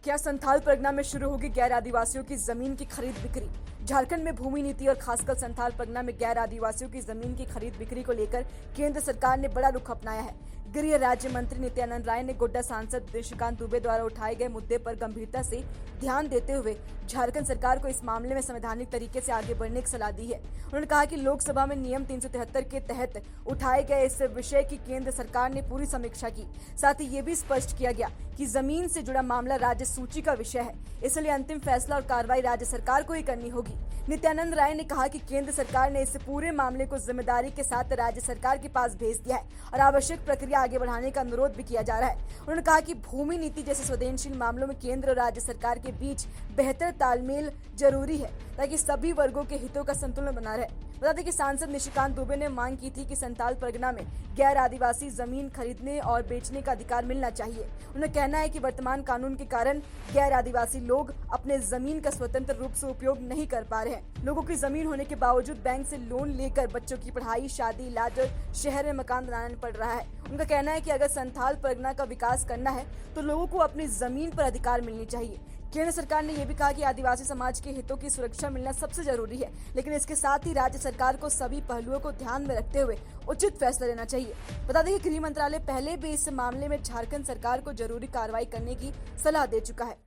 क्या संथाल परगना में शुरू होगी गैर आदिवासियों की जमीन की खरीद बिक्री। झारखंड में भूमि नीति और खासकर संथाल परगना में गैर आदिवासियों की जमीन की खरीद बिक्री को लेकर केंद्र सरकार ने बड़ा रुख अपनाया है। गृह राज्य मंत्री नित्यानंद राय ने गोड्डा सांसद निशिकांत दुबे द्वारा उठाए गए मुद्दे पर गंभीरता से ध्यान देते हुए झारखंड सरकार को इस मामले में संवैधानिक तरीके से आगे बढ़ने की सलाह दी है। उन्होंने कहा कि लोकसभा में नियम 373 के तहत उठाए गए इस विषय की केंद्र सरकार ने पूरी समीक्षा की। साथ ही ये भी स्पष्ट किया गया कि जमीन से जुड़ा मामला राज्य सूची का विषय है, इसलिए अंतिम फैसला और कार्रवाई राज्य सरकार को ही करनी होगी। नित्यानंद राय ने कहा कि केंद्र सरकार ने इस पूरे मामले को जिम्मेदारी के साथ राज्य सरकार के पास भेज दिया है और आवश्यक प्रक्रिया आगे बढ़ाने का अनुरोध भी किया जा रहा है। उन्होंने कहा कि भूमि नीति जैसे संवेदनशील मामलों में केंद्र और राज्य सरकार के बीच बेहतर तालमेल जरूरी है ताकि सभी वर्गों के हितों का संतुलन बना रहे। बता दें कि सांसद निशिकांत दुबे ने मांग की थी कि संथाल परगना में गैर आदिवासी जमीन खरीदने और बेचने का अधिकार मिलना चाहिए। उन्हें कहना है कि वर्तमान कानून के कारण गैर आदिवासी लोग अपने जमीन का स्वतंत्र रूप से उपयोग नहीं कर पा रहे हैं। लोगों की जमीन होने के बावजूद बैंक से लोन लेकर बच्चों की पढ़ाई, शादी, इलाज और शहर में मकान बनाना पड़ रहा है। उनका कहना है कि अगर संथाल परगना का विकास करना है तो लोगों को अपनी जमीन पर अधिकार मिलनी चाहिए। केंद्र सरकार ने यह भी कहा कि आदिवासी समाज के हितों की सुरक्षा मिलना सबसे जरूरी है, लेकिन इसके साथ ही राज्य सरकार को सभी पहलुओं को ध्यान में रखते हुए उचित फैसला लेना चाहिए। बता दें कि गृह मंत्रालय पहले भी इस मामले में झारखंड सरकार को जरूरी कार्रवाई करने की सलाह दे चुका है।